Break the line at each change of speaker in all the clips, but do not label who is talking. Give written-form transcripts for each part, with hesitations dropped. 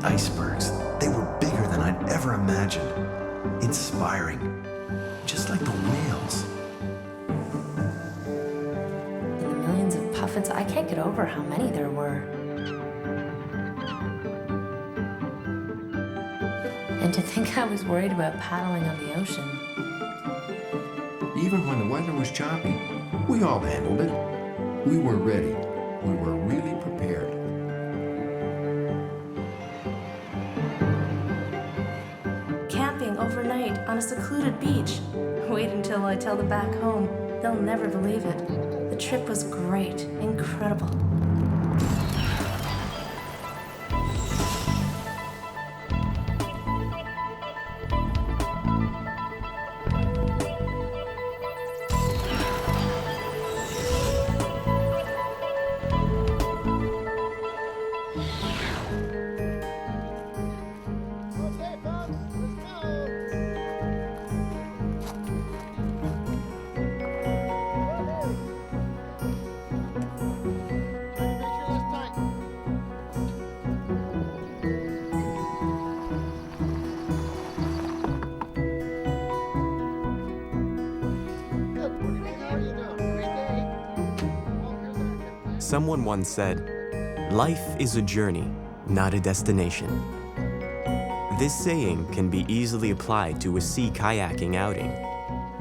icebergs. They were bigger than I'd ever imagined. Inspiring, just like the whales.
The millions of puffins, I can't get over how many there were. And to think I was worried about paddling on the ocean.
Even when the weather was choppy, we all handled it. We were ready. We were really prepared.
Camping overnight on a secluded beach. Wait until I tell them back home. They'll never believe it. The trip was great, incredible.
Someone once said, "Life is a journey, not a destination." This saying can be easily applied to a sea kayaking outing,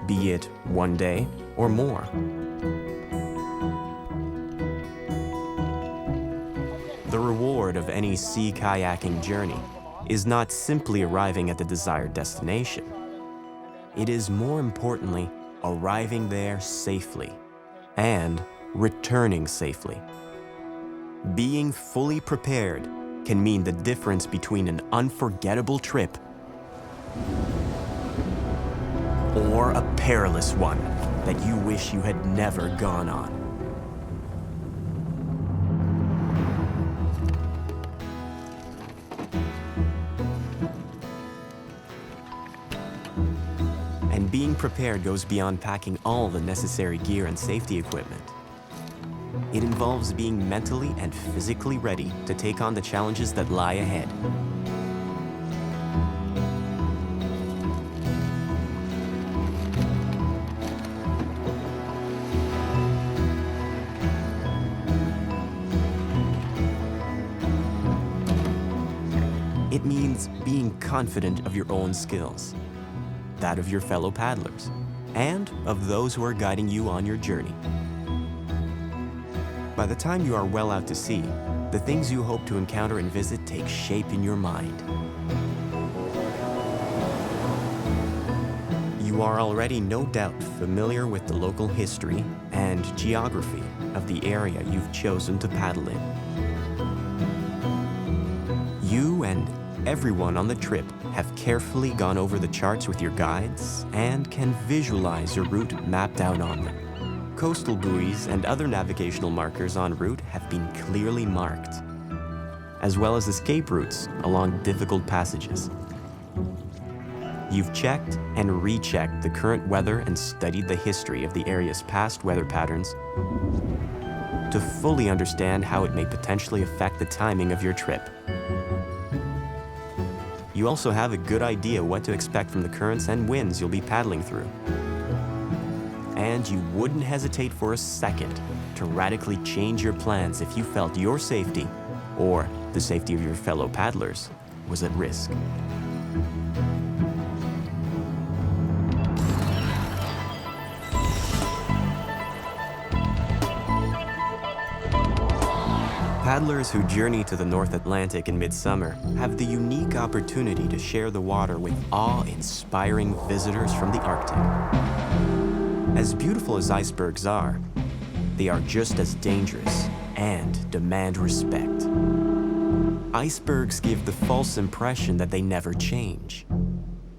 be it one day or more. The reward of any sea kayaking journey is not simply arriving at the desired destination. It is, more importantly, arriving there safely and returning safely. Being fully prepared can mean the difference between an unforgettable trip or a perilous one that you wish you had never gone on. And being prepared goes beyond packing all the necessary gear and safety equipment. It involves being mentally and physically ready to take on the challenges that lie ahead. It means being confident of your own skills, that of your fellow paddlers, and of those who are guiding you on your journey. By the time you are well out to sea, the things you hope to encounter and visit take shape in your mind. You are already no doubt familiar with the local history and geography of the area you've chosen to paddle in. You and everyone on the trip have carefully gone over the charts with your guides and can visualize your route mapped out on them. Coastal buoys and other navigational markers en route have been clearly marked, as well as escape routes along difficult passages. You've checked and rechecked the current weather and studied the history of the area's past weather patterns to fully understand how it may potentially affect the timing of your trip. You also have a good idea what to expect from the currents and winds you'll be paddling through. And you wouldn't hesitate for a second to radically change your plans if you felt your safety, or the safety of your fellow paddlers, was at risk. Paddlers who journey to the North Atlantic in midsummer have the unique opportunity to share the water with awe-inspiring visitors from the Arctic. As beautiful as icebergs are, they are just as dangerous and demand respect. Icebergs give the false impression that they never change.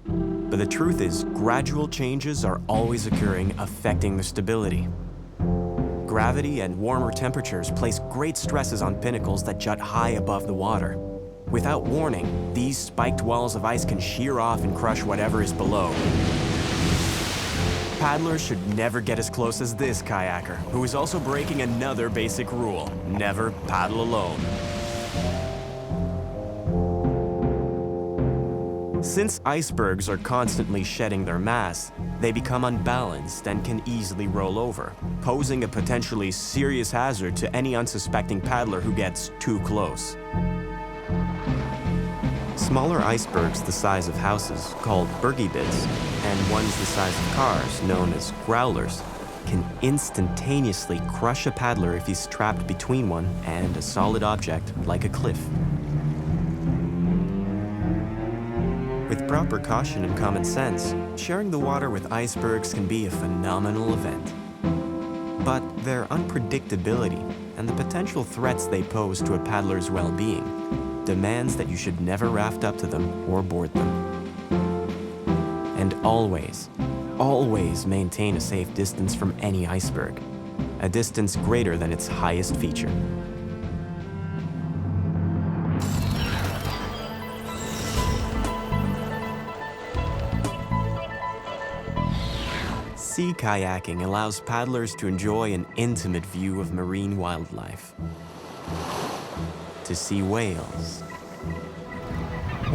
But the truth is, gradual changes are always occurring, affecting their stability. Gravity and warmer temperatures place great stresses on pinnacles that jut high above the water. Without warning, these spiked walls of ice can shear off and crush whatever is below. Paddlers should never get as close as this kayaker, who is also breaking another basic rule: never paddle alone. Since icebergs are constantly shedding their mass, they become unbalanced and can easily roll over, posing a potentially serious hazard to any unsuspecting paddler who gets too close. Smaller icebergs the size of houses, called bergy bits, and ones the size of cars, known as growlers, can instantaneously crush a paddler if he's trapped between one and a solid object like a cliff. With proper caution and common sense, sharing the water with icebergs can be a phenomenal event. But their unpredictability and the potential threats they pose to a paddler's well-being demands that you should never raft up to them or board them. And always, always maintain a safe distance from any iceberg, a distance greater than its highest feature. Sea kayaking allows paddlers to enjoy an intimate view of marine wildlife. To see whales,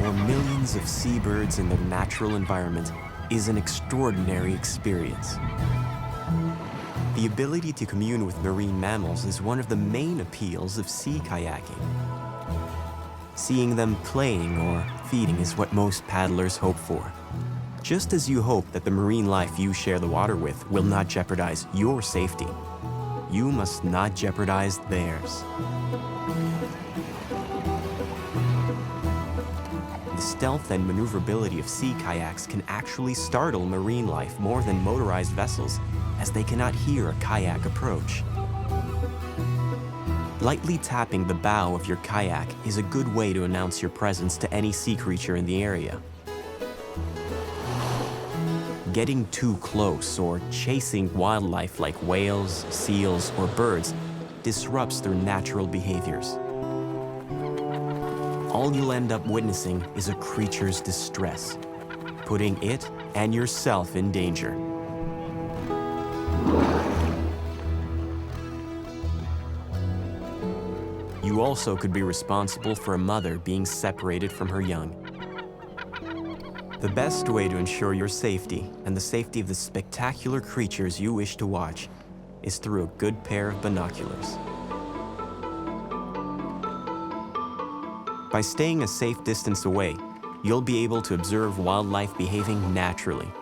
or millions of seabirds in their natural environment is an extraordinary experience. The ability to commune with marine mammals is one of the main appeals of sea kayaking. Seeing them playing or feeding is what most paddlers hope for. Just as you hope that the marine life you share the water with will not jeopardize your safety, you must not jeopardize theirs. The stealth and maneuverability of sea kayaks can actually startle marine life more than motorized vessels, as they cannot hear a kayak approach. Lightly tapping the bow of your kayak is a good way to announce your presence to any sea creature in the area. Getting too close or chasing wildlife like whales, seals, or birds disrupts their natural behaviors. All you'll end up witnessing is a creature's distress, putting it and yourself in danger. You also could be responsible for a mother being separated from her young. The best way to ensure your safety and the safety of the spectacular creatures you wish to watch is through a good pair of binoculars. By staying a safe distance away, you'll be able to observe wildlife behaving naturally,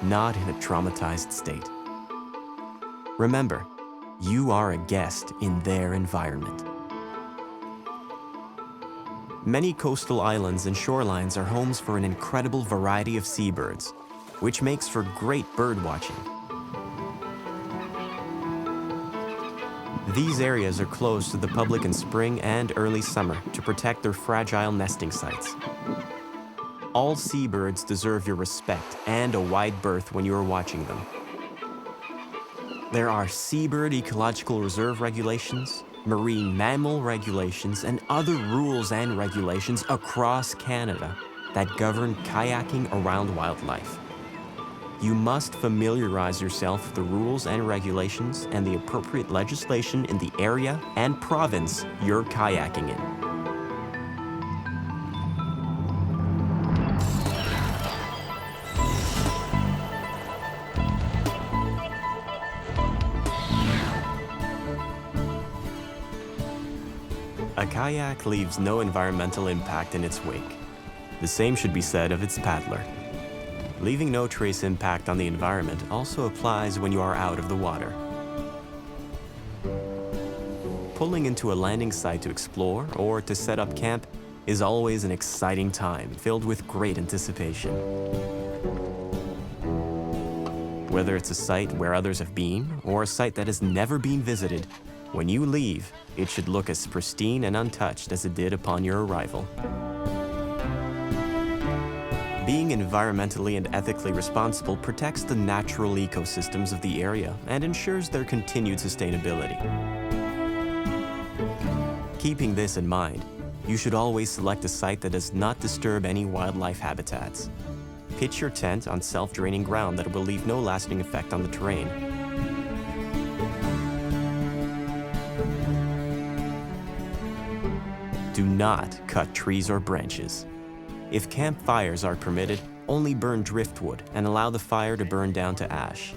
not in a traumatized state. Remember, you are a guest in their environment. Many coastal islands and shorelines are homes for an incredible variety of seabirds, which makes for great bird watching. These areas are closed to the public in spring and early summer to protect their fragile nesting sites. All seabirds deserve your respect and a wide berth when you are watching them. There are seabird ecological reserve regulations, marine mammal regulations, and other rules and regulations across Canada that govern kayaking around wildlife. You must familiarize yourself with the rules and regulations and the appropriate legislation in the area and province you're kayaking in. A kayak leaves no environmental impact in its wake. The same should be said of its paddler. Leaving no trace impact on the environment also applies when you are out of the water. Pulling into a landing site to explore or to set up camp is always an exciting time filled with great anticipation. Whether it's a site where others have been or a site that has never been visited, when you leave, it should look as pristine and untouched as it did upon your arrival. Being environmentally and ethically responsible protects the natural ecosystems of the area and ensures their continued sustainability. Keeping this in mind, you should always select a site that does not disturb any wildlife habitats. Pitch your tent on self-draining ground that will leave no lasting effect on the terrain. Do not cut trees or branches. If campfires are permitted, only burn driftwood and allow the fire to burn down to ash.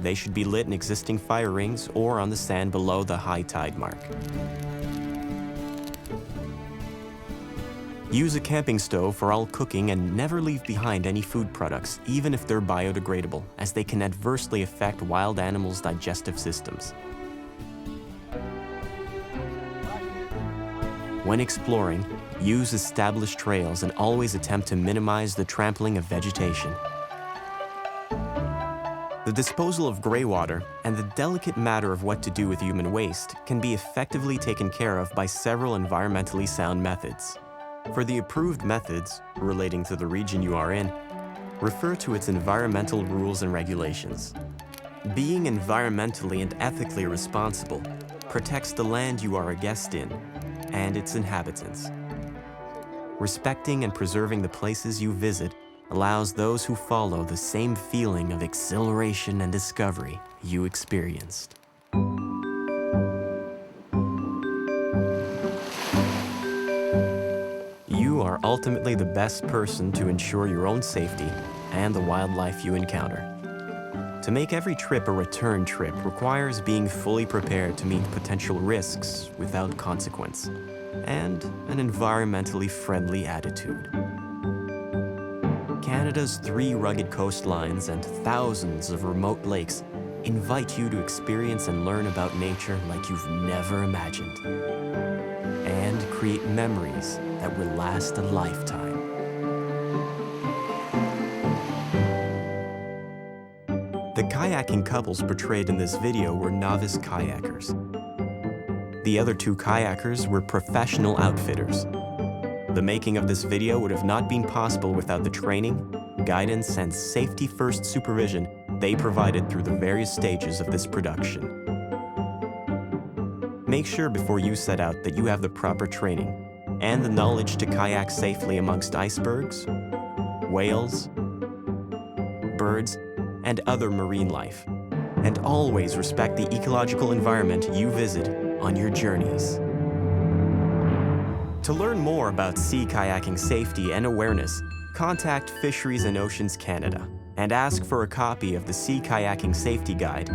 They should be lit in existing fire rings or on the sand below the high tide mark. Use a camping stove for all cooking and never leave behind any food products, even if they're biodegradable, as they can adversely affect wild animals' digestive systems. When exploring, use established trails and always attempt to minimize the trampling of vegetation. The disposal of gray water and the delicate matter of what to do with human waste can be effectively taken care of by several environmentally sound methods. For the approved methods relating to the region you are in, refer to its environmental rules and regulations. Being environmentally and ethically responsible protects the land you are a guest in and its inhabitants. Respecting and preserving the places you visit allows those who follow the same feeling of exhilaration and discovery you experienced. You are ultimately the best person to ensure your own safety and the wildlife you encounter. To make every trip a return trip requires being fully prepared to meet potential risks without consequence, and an environmentally friendly attitude. Canada's 3 rugged coastlines and thousands of remote lakes invite you to experience and learn about nature like you've never imagined, and create memories that will last a lifetime. The kayaking couples portrayed in this video were novice kayakers. The other 2 kayakers were professional outfitters. The making of this video would have not been possible without the training, guidance, and safety-first supervision they provided through the various stages of this production. Make sure before you set out that you have the proper training and the knowledge to kayak safely amongst icebergs, whales, birds, and other marine life. And always respect the ecological environment you visit on your journeys. To learn more about sea kayaking safety and awareness, contact Fisheries and Oceans Canada and ask for a copy of the Sea Kayaking Safety Guide,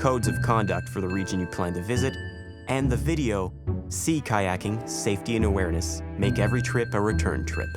Codes of Conduct for the region you plan to visit, and the video, Sea Kayaking Safety and Awareness, Make Every Trip a Return Trip.